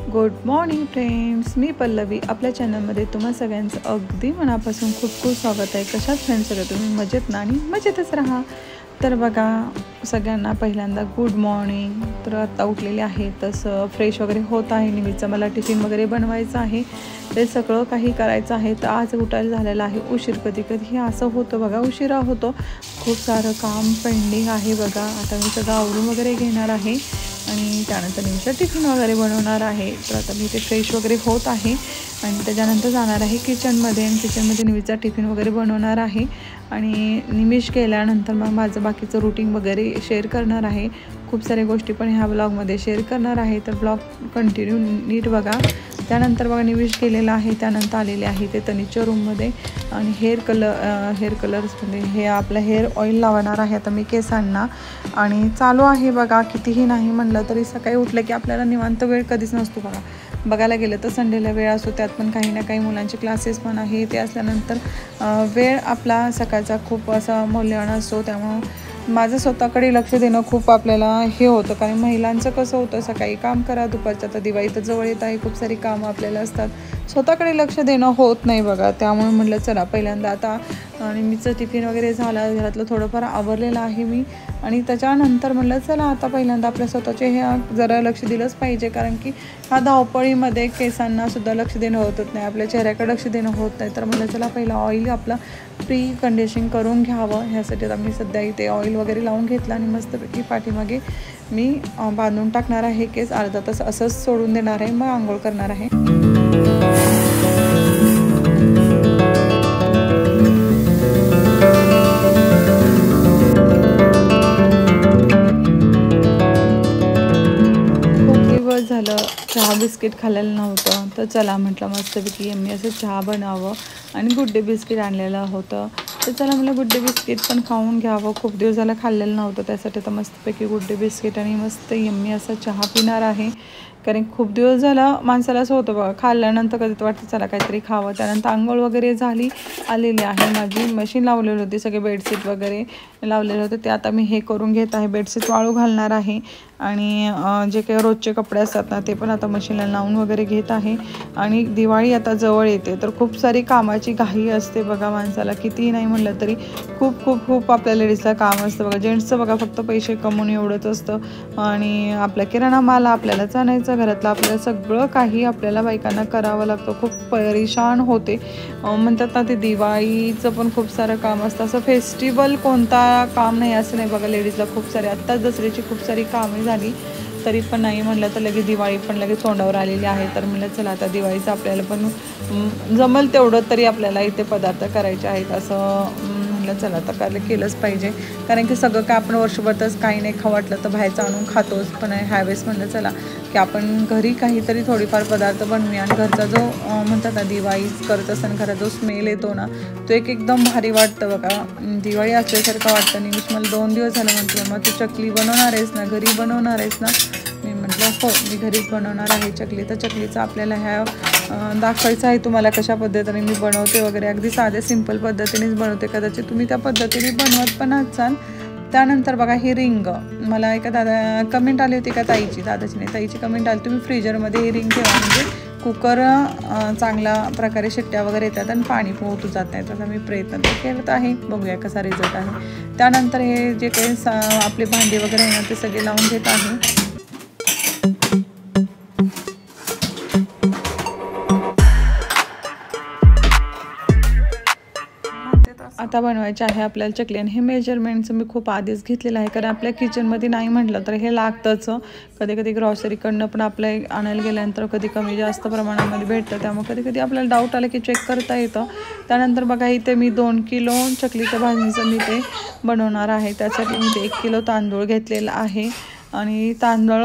Good morning friends, मी पल्लवी आपल्या चॅनलमध्ये तुम्हा सगळ्यांचं अगदी मनापासून खूप खूप स्वागत आहे। कशात फ्रेंड्स सगळं तुम्ही मजेत ना आणि मजेतच राहा। तर बघा सगळ्यांना पहिल्यांदा गुड मॉर्निंग। तर आता उठलेले आहे, तसं फ्रेश वगैरे होत आहे, निमीचं मला टिफिन वगैरे बनवायचं आहे, ते सगळं काही करायचं आहे। तर आज उठायला झालेलं आहे उशीर, कधी कधी असं होतं बघा, उशिरा होतो, खूप सारं काम पेंडिंग आहे बघा। आता मी सगळं आवरून वगैरे घेणार आहे आणि त्यानंतर निमीचं टिफिन वगैरे बनवणार आहे। तर आता मी ते फ्रेश वगैरे होत आहे आणि त्याच्यानंतर जाणार आहे किचनमध्ये आणि किचनमध्ये निमीचा टिफिन वगैरे बनवणार आहे आणि निमिष केल्यानंतर मग माझं बाकीचं रुटीन वगैरे शेअर करणार आहे। खूप साऱ्या गोष्टी पण ह्या ब्लॉगमध्ये शेअर करणार आहे, तर ब्लॉग कंटिन्यू नीट बघा। त्यानंतर बघा निमिष केलेलं आहे, त्यानंतर आलेले आहे ते तनिषच्या रूममध्ये आणि हेअर कलर्समध्ये हे आपलं हेअर ऑइल लावणार आहे आता मी केसांना। आणि चालू आहे बघा, कितीही नाही म्हणलं तरी सकाळी उठलं की आपल्याला निवांत वेळ कधीच नसतो बघा। बघायला गेलं तर संडेला वेळ असतो, त्यात पण काही ना काही मुलांचे क्लासेस पण आहे, ते असल्यानंतर वेळ आपला सकाळचा खूप असा मौल्यवान असतो। त्यामुळं माझं स्वतःकडे लक्ष देणं खूप आपल्याला हे होतं, कारण महिलांचं कसं होतं, सकाळी काम करा, दुपारचं तर दिवाळी तर जवळ येत आहे, खूप सारी कामं आपल्याला असतात, स्वतःकडे लक्ष देणं होत नाही बघा। त्यामुळे म्हटलं चला पहिल्यांदा आता निमीचं टिफिन वगैरे झालं, घरातलं थोडंफार आवरलेलं आहे मी, आणि त्याच्यानंतर म्हटलं चला आता पहिल्यांदा आपल्या स्वतःचे हे जरा लक्ष दिलंच पाहिजे, कारण की ह्या धावपळीमध्ये केसांनासुद्धा लक्ष देणं होतच नाही, आपल्या चेहऱ्याकडे लक्ष देणं होत नाही। तर म्हटलं चला पहिला ऑइल आपलं प्री कंडिशनिंग करून घ्यावं, ह्यासाठी आता मी सध्या इथे ऑइल वगैरे लावून घेतलं आणि मस्तपैकी पाठीमागे मी बांधून टाकणार आहे केस, अर्धा तास असंच सोडून देणार आहे, मग आंघोळ करणार आहे। झालं चहा बिस्किट खाल्लेलं नव्हतं, तर चला म्हटलं मस्तपैकी मी असं चहा बनावं, आणि गुड डे बिस्किट आणलेलं होतं, तर चला म्हटलं गुड डे बिस्किट पण खाऊन घ्यावं, खूप दिवस झालं खाल्लेलं नव्हतं, त्यासाठी तर मस्तपैकी गुड डे बिस्किट आणि मस्त यम्मी असा चहा पिणार आहे। कारण खूप दिवस झालं माणसाला असं होतं बघा, खाल्ल्यानंतर कधी वाटतं चला काहीतरी खावं। त्यानंतर आंघोळ वगैरे आलेली आहे, माझी मशीन लावलेली होती, सगळे बेडशीट वगैरे लावलेले होते, ते आता मी हे करून घेत आहे, बेडशीट वाळू घालणार आहे, आणि जे काही रोजचे कपडे असतात ना ते पण आता मशीनला लावून वगैरे घेत आहे। आणि दिवाळी आता जवळ येते, तर खूप सारी कामाची घाई असते बघा माणसाला, कितीही नाही म्हटलं तरी खूप खूप खूप आपल्या लेडीजला काम असतं बघा। जेंट्सचं बघा फक्त पैसे कमवून एवढंच असतं, आणि आपला किराणा माल आपल्यालाच आणायचं, घरातलं आपल्याला सगळं काही आपल्याला बायकांना करावं लागतं, खूप परेशान होते। म्हणतात ना ते दिवाळीचं पण खूप सारं काम असतं, असं फेस्टिवल कोणता काम नाही असं नाही बघा, लेडीजला खूप सारे, आत्ताच दसऱ्याची खूप सारी कामे झाली तरी पण नाही म्हटलं तर लगेच दिवाळी पण लगेच तोंडावर आलेली आहे। तर म्हटलं चला आता दिवाळीचं आपल्याला पण जमल तेवढं तरी आपल्याला इथे पदार्थ करायचे आहेत, असं म्हटलं चला आता केलंच पाहिजे, कारण की सगळं काय आपण वर्षभरच काही नाही खावं वाटलं तर बाहेरचं आणून खातोच, पण ह्यावेळेस म्हटलं चला की आपण घरी काहीतरी थोडीफार पदार्थ बनवूया, आणि घरचा जो म्हणतात ना दिवाळी करत असताना घरात जो स्मेल येतो ना तो एकदम भारी वाटतं बघा, दिवाळी असल्यासारखं वाटतं। निमिष मला 2 दिवस झालं म्हटलं मग तू चकली बनवणार आहेस ना, घरी बनवणार आहेस ना? मी म्हटलं हो मी घरीच बनवणार आहे चकली। तर चकलीचं आपल्याला ह्या दाखवायचं आहे तुम्हाला कशा पद्धतीने मी बनवते वगैरे, अगदी साध्या सिंपल पद्धतीनेच बनवते, कदाचित तुम्ही त्या पद्धतीने बनवत पण असाल। त्यानंतर बघा ही रिंग, मला एका कमेंट आली होती का ताईची, दादाची नाही ताईची कमेंट आली, तुम्ही फ्रीजरमध्ये ही रिंग ठेवा, म्हणजे कुकर चांगल्या प्रकारे शिट्ट्या वगैरे येतात आणि पाणी पोहतू जात नाही। तसा मी प्रयत्न तर करत आहे, बघूया कसा रिझल्ट आहे। त्यानंतर हे जे काही आपले भांडी वगैरे आहे ना ते सगळे लावून घेत आहे। आता बनवायचे आहे आपल्याला चकली, आणि हे मेजरमेंटचं मी खूप आधीच घेतलेलं आहे, कारण आपल्या किचनमध्ये नाही म्हटलं तर हे लागतंच। कधी कधी ग्रॉसरीकडनं पण आपल्या आणायला गेल्यानंतर कधी कमी जास्त प्रमाणामध्ये भेटतं, त्यामुळे कधी कधी आपल्याला डाऊट आलं की चेक करता येतं। त्यानंतर बघा इथे मी 2 किलो चकलीच्या भाजणीचं मी ते बनवणार आहे, त्यासाठी मी ते 1 किलो तांदूळ घेतलेला आहे, आणि तांदूळ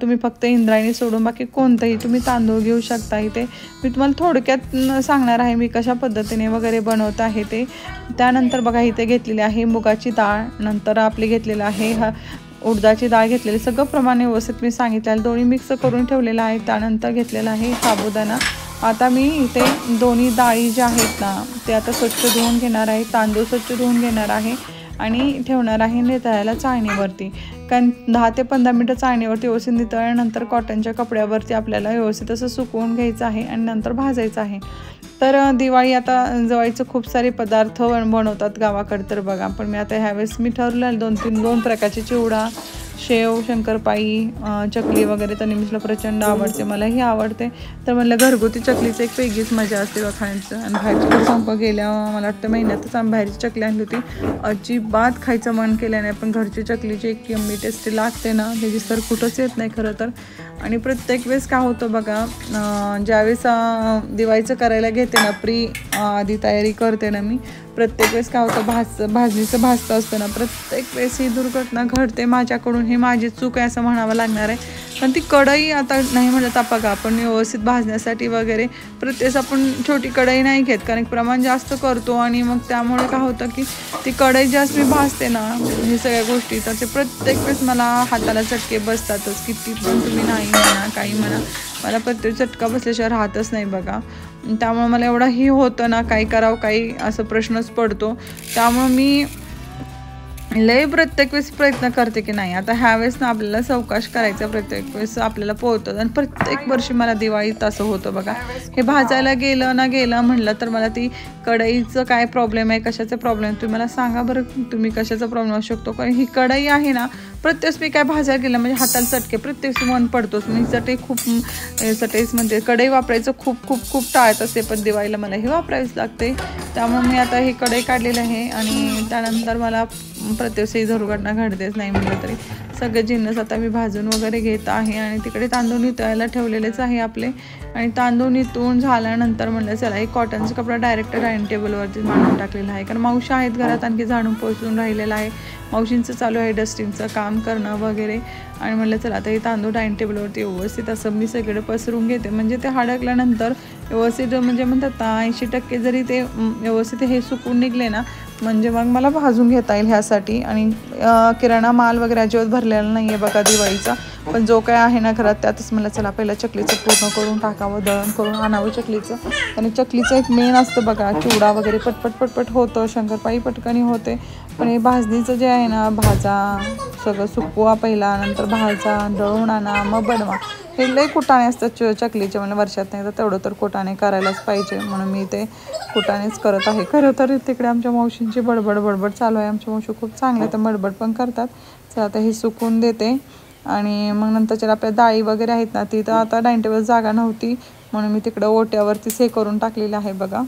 तुम्ही फक्त इंद्रायणी सोडून बाकी कोणतंही तुम्ही तांदूळ घेऊ शकता। इथे मी तुम्हाला थोडक्यात सांगणार आहे मी कशा पद्धतीने वगैरे बनवत आहे ते। त्यानंतर बघा इथे घेतलेली आहे मुगाची डाळ, नंतर आपली घेतलेलं आहे उडदाची डाळ घेतलेली, सगळं प्रमाण व्यवस्थित मी सांगितलेलं, दोन्ही मिक्स करून ठेवलेलं आहे। त्यानंतर घेतलेला आहे साबुदाणा, आता मी इथे दोन्ही डाळी ज्या आहेत ना ते आता स्वच्छ धुवून घेणार आहे, तांदूळ स्वच्छ धुवून घेणार आहे, आणि ठेवणार आहे नितळायला चाळणीवरती. कारण 10 ते 15 मिनटं चाळणीवरती व्यवस्थित नितळल्यानंतर कॉटनच्या कपड्यावरती आपल्याला व्यवस्थित असं सुकवून घ्यायचं आहे आणि नंतर भाजायचं आहे. तर दिवाळी आता दिवाळीचे खूप सारे पदार्थ बनवतात गावाकडे तर बघा. पण मी आता ह्यावेळेस मी ठरवलं 2 प्रकारचे चिवडा, शेव, शंकरपाळी, चकली वगैरे तर नेहमीच प्रचंड आवडते, मलाही आवडते. तर म्हणलं घरगुती चकलीचं एक वेगळीच मजा असते खाण्याचं. आणि बाहेरची तर संप गेल्या मला वाटतं महिन्यातच आम्ही बाहेरची चकली आणली होती. अजिबात खायचं मन केलं नाही, पण घरची चकलीची एक यम्मी टेस्टी लागते ना, त्याची सर कुठंच येत नाही खरं तर. आणि प्रत्येक वेळेस काय होतं बघा, ज्यावेळेस दिवाळीचं करायला घेते ना, आधी तयारी करते ना मी, प्रत्येक वेळेस काय होतं भाजणीचं भाजतं असतं ना, प्रत्येक वेळेस ही दुर्घटना घडते माझ्याकडून. हे माझी चूक आहे असं म्हणावं लागणार आहे. पण ती कढई आता नाही म्हणत बघा, आपण व्यवस्थित भाजण्यासाठी वगैरे प्रत्येक आपण छोटी कढई नाही घेत, कारण प्रमाण जास्त करतो आणि मग त्यामुळे काय होतं की ती कढई जास्त मी भाजते ना हे सगळ्या गोष्टी, तर ते प्रत्येक वेळेस मला हाताला चटके बसतातच. किती पण तुम्ही नाही म्हणा काही म्हणा, मला प्रत्येक चटका बसल्याशिवाय राहतच नाही बघा. त्यामुळे मला एवढंही होतं ना, काही करावं काही असं प्रश्नच पडतो. त्यामुळं मी लय प्रत्येक वेळेस प्रयत्न करते की नाही आता ह्यावेळेस ना आपल्याला सावकाश करायचं, प्रत्येक वेळेस आपल्याला पोहतं. आणि प्रत्येक वर्षी मला दिवाळीत असं होतं बघा, हे भाजायला गेलं म्हणलं तर मला ती कढईचं काय प्रॉब्लेम आहे, कशाचा प्रॉब्लेम, तुम्ही मला सांगा बरं, तुम्ही कशाचा प्रॉब्लेम असू शकतो. कारण ही कढई आहे ना, प्रत्येक मी काय भाजायला गेलं म्हणजे हाताला चटके प्रत्येक मन पडतोच. मी चटईच म्हणते, कढई वापरायचं खूप टाळत असते, पण दिवाळीला मला हे वापरायच लागते. त्यामुळे मी आता ही कढई काढलेली आहे. आणि त्यानंतर मला प्रत्येक ही दुर्घटना घडतेच नाही म्हटलं तरी. सगळे जिन्नस आता मी भाजून वगैरे घेत आहे. आणि तिकडे तांदूळ नितळायला ठेवलेलेच आहे आपले. आणि तांदूळ नितळून झाल्यानंतर म्हणलं चला एक कॉटनचा कपडा डायरेक्ट डायनिंग टेबलवरती मांडून टाकलेला आहे, कारण मावशी आहेत घरात, आणखी झाडून पोचून राहिलेलं आहे. मावशींचं चालू आहे डस्टिंगचं काम करणं वगैरे. आणि म्हणलं चला आता हे तांदूळ डायनिंग टेबलवरती व्यवस्थित असं मी सगळं पसरून घेते, म्हणजे ते हडकल्यानंतर व्यवस्थित म्हणजे म्हणतात 80% जरी ते व्यवस्थित हे सुकून निघले ना, म्हणजे मग मला भाजून घेता येईल ह्यासाठी. आणि किराणा माल वगैरे अजिबात भरलेला नाही आहे बघा दिवाळीचा, पण जो काय आहे ना घरात त्यातच मला चला पहिला चकलीचं पूर्ण करून टाकावं, दळण करून आणावं चकलीचं. आणि चकलीचं एक मेन असतं बघा, चिवडा वगैरे पटपट होतं, शंकरपाळी पटकनी होते. पण हे भाजणीचं जे आहे ना, भाजा सगळं सुकवा पहिला, नंतर भाजा, दळून आणा, मग बनवा, हे लई कुटाणे असतात चकलीचे. म्हणजे वर्षात नाही तर तेवढं तर कुटाणे करायलाच पाहिजे, म्हणून मी ते कुटाणेच करत आहे. खरं तर तिकडे आमच्या मावशींची बडबड चालू आहे. आमच्या मावशी खूप चांगले तर बडबड पण करतात. तर आता हे सुकून देते. आणि मग नंतरच्या आपल्या डाळी वगैरे आहेत ना, ती तर आता डायनिंग टेबल जागा नव्हती, म्हणून मी तिकडं ओट्यावरतीच हे करून टाकलेलं आहे बघा.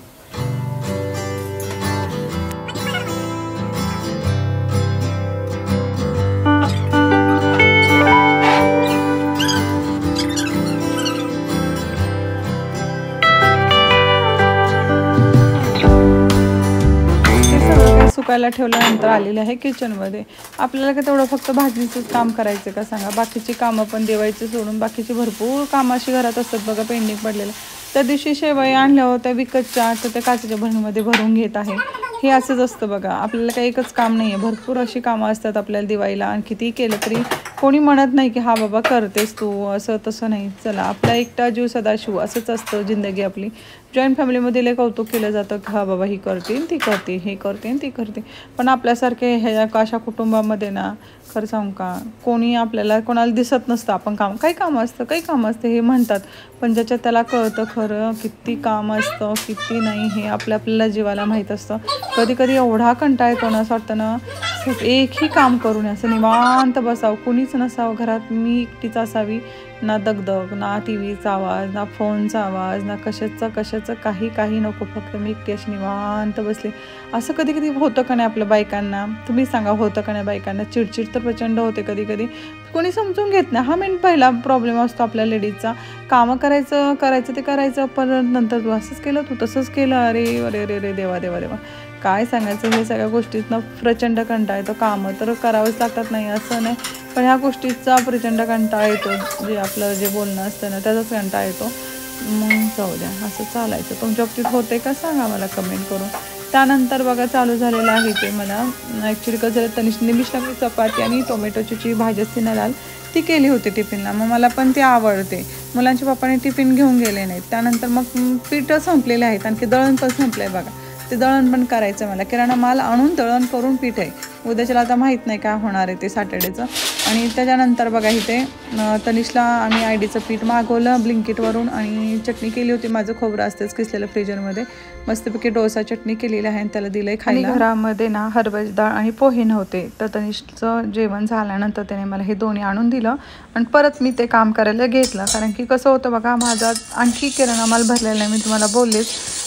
सुकायला ठेवल्यानंतर आलेले आहे किचनमध्ये. आपल्याला काय तेवढं फक्त भाजीचंच काम करायचं का सांगा, बाकीची कामं पण देवायची सोडून बाकीची भरपूर कामं अशी घरात असतात बघा पेंडिंग पडलेलं. त्या दिवशी शेवई आणल्या होत्या विकतच्या, तर त्या काचेच्या भरणीमध्ये भरून घेत आहे. हे असंच असतं बघा, आपल्याला काही एकच काम नाही आहे, भरपूर अशी कामं असतात आपल्याला दिवाळीला. आणि कितीही केलं तरी कोणी म्हणत नाही की हा बाबा करतेस तू, असं तसं नाही. चला आपला एकटा जीव सदाशिव असंच असतं जिंदगी आपली. जॉईंट फॅमिलीमध्ये लय कौतुक केलं जातं की हा बाबा ही करते ती करते, हे करते ती करते. पण आपल्यासारखे ह्या अशा कुटुंबामध्ये ना, खरं सांगू का, कोणाला दिसत नसतं आपण काही काम असतं हे म्हणतात, पण ज्याच्यात त्याला कळतं खरं किती काम असतं किती नाही हे आपल्याला जीवाला माहीत असतं. कधी एवढा कंटाळा येतो ना, असं वाटतं ना एकही काम करून असं निवांत बसावं, कुणीच नसावं घरात, मी एकटीच असावी. ना दगदग, ना टी व्हीचा आवाज, ना फोनचा आवाज, ना कशाचं काही नको, फक्त मी एकटी अशी निवांत बसले. असं कधी होतं का नाही आपल्या बायकांना, तुम्ही सांगा होतं का नाही बायकांना. चिडचिड तर प्रचंड होते कधी कोणी समजून घेत नाही. हा मेन पहिला प्रॉब्लेम असतो आपल्या लेडीजचा. कामं करायचं ते करायचं, पण नंतर तू असंच केलं, तू तसंच केलं, अरे देवा काय सांगायचं. हे सगळ्या गोष्टीतनं प्रचंड कंटाळा येतो. कामं तर करावंच लागतात नाही असं नाही, पण ह्या गोष्टीचा प्रचंड कंटाळा येतो. जे आपलं जे बोलणं असतं ना त्याचाच कंटाळा येतो. मग जाऊ द्या, असं चालायचं. तुमच्या बाबतीत होते का सांगा मला कमेंट करून. त्यानंतर बघा चालू झालेलं आहे ते मला ॲक्च्युली कसं झालं, तनिषने मिश्राची चपाती आणि टोमॅटोची भाजी असते ना लाल, ती केली होती टिफिनला. मग मला पण ती आवडते. मुलांच्या पप्पाने टिफिन घेऊन गेले नाहीत. त्यानंतर मग पीठं संपलेले आहेत, आणखी दळण पण संपलं आहे बघा. ते दळण पण करायचं मला. किराणा माल आणून दळण करून पीठ आहे. उद्याच्याला आता माहीत नाही काय होणार आहे ते सॅटर्डेचं. आणि त्याच्यानंतर बघा इथे तनिषला आम्ही आयडीचं पीठ मागवलं ब्लिंकिटवरून आणि चटणी केली होती. माझं खोबरं असतेच किसलेलं फ्रीजरमध्ये. मस्तपैकी डोसा चटणी केलेली आहे आणि त्याला दिलं आहे खायला. घरामध्ये ना हरभऱ्याची डाळ आणि पोहे नव्हते, तर तनिषचं जेवण झाल्यानंतर त्याने मला हे दोन्ही आणून दिलं आणि परत मी ते काम करायला घेतलं. कारण की कसं होतं बघा, माझा आणखी किराणा माल भरलेला आहे, मी तुम्हाला बोललेच.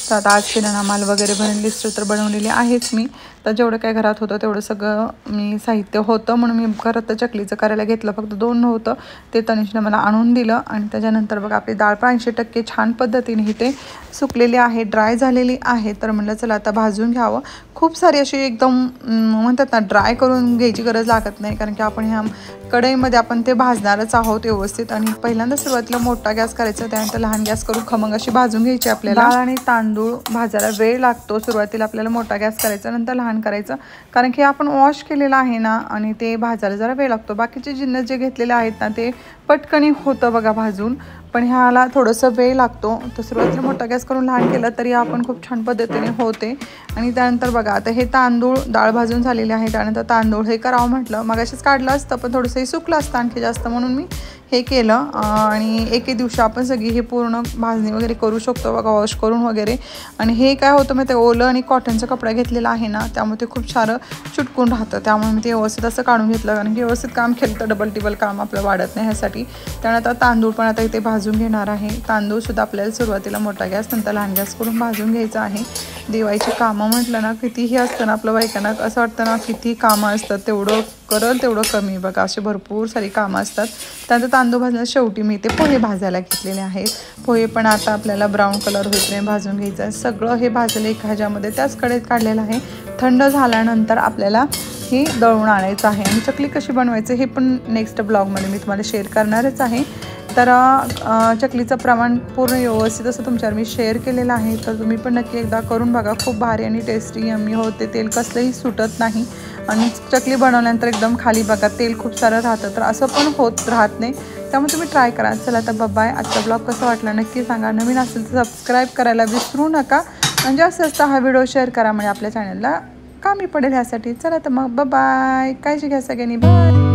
तर आता आज किराणा माल वगैरे भरून लिस्ट तर बनवलेली आहेच मी. तर जेवढं काय घरात होतं तेवढं सगळं मी साहित्य होतं म्हणून मी घरात तर चकलीचं करायला घेतलं. फक्त 2 नव्हतं, ते तनिषनं मला आणून दिलं. आणि त्याच्यानंतर बघा आपली डाळ 80% छान पद्धतीने इथे सुकलेली आहे, ड्राय झालेली आहे. तर म्हटलं चला आता भाजून घ्यावं. खूप सारी अशी एकदम म्हणतात ना ड्राय करून घ्यायची गरज लागत नाही, कारण की आपण ह्या कढईमध्ये आपण ते भाजणारच आहोत व्यवस्थित. आणि पहिल्यांदा सुरुवातीला मोठा गॅस करायचा, त्यानंतर लहान गॅस करून खमंग अशी भाजून घ्यायची. आपल्याला डाळ आणि तांदूळ भाजायला वेळ लागतो. सुरुवातीला आपल्याला मोठा गॅस करायचा, नंतर लहान करायचं, कारण की आपण वॉश केलेलं आहे ना आणि ते भाजायला जरा वेळ लागतो. बाकीचे जिन्नस जे घेतलेले आहेत ना ते पटकनी होतं बघा भाजून, पण ह्याला थोडंसं वेळ लागतो. तर सुरुवातीला मोठा गॅस करून लहान केलं तरी आपण खूप छान पद्धतीने होते. आणि त्यानंतर बघा आता हे तांदूळ डाळ भाजून झालेले आहे. त्यानंतर तांदूळ हे करावं म्हटलं, मगाशीच काढलं असतं पण थोडंसंही सुकलं असतं आणखी जास्त, म्हणून मी हे केलं. आणि एके दिवशी आपण सगळी हे पूर्ण भाजणी वगैरे करू शकतो बघा, वॉश करून वगैरे. आणि हे काय होतं मग ते ओलं आणि कॉटनचा कपडा घेतलेला आहे ना, त्यामुळे ते खूप सारं चुटकून राहतं. त्यामुळे मी ते व्यवस्थित असं काढून घेतलं, कारण की व्यवस्थित काम केलं तर डबल टिबल काम आपलं वाढत नाही ह्यासाठी. त्यानंतर तांदूळ पण आता इथे भाजून घेणार आहे. तांदूळसुद्धा आपल्याला सुरुवातीला मोठा गॅस नंतर लहान गॅस करून भाजून घ्यायचं आहे. दिवाळीची कामं म्हटलं ना कितीही असतं ना आपलं बायकांना, असं वाटतं ना किती कामं असतात, तेवढं करल तेवढं कमी बघा, अशी भरपूर सारी कामं असतात. त्यानंतर तांदूळ भाजण्यात शेवटी मी ते पोहे भाजायला घेतलेले आहेत. पोहे पण आता आपल्याला ब्राऊन कलर होईपर्यंत भाजून घ्यायचं आहे. सगळं हे भाजलं एका ह्याच्यामध्ये त्याच कढईत काढलेलं आहे. थंड झाल्यानंतर आपल्याला हे दळून आणायचं आहे. आणि चकली कशी बनवायचं हे पण नेक्स्ट ब्लॉगमध्ये मी तुम्हाला शेअर करणारच आहे. तर चकलीचं प्रमाण पूर्ण व्यवस्थित असं तुमच्यावर मी शेअर केलेलं आहे, तर तुम्ही पण नक्की एकदा करून बघा. खूप भारी आणि टेस्टी यम्मी होते, तेल कसलंही सुटत नाही. आणि चकली बनवल्यानंतर एकदम खाली बघा तेल खूप सारं राहतं, तर असं पण होत राहत नाही. त्यामुळे तुम्ही ट्राय करा. चला तर बाय. आजचा ब्लॉग कसा वाटला नक्की सांगा. नवीन असेल तर सबस्क्राईब करायला विसरू नका. म्हणजे असं हा व्हिडिओ शेअर करा म्हणजे आपल्या चॅनलला कामी पडेल ह्यासाठी. चला तर मग बाय. काळजी घ्या सगळ्यांनी. बाय.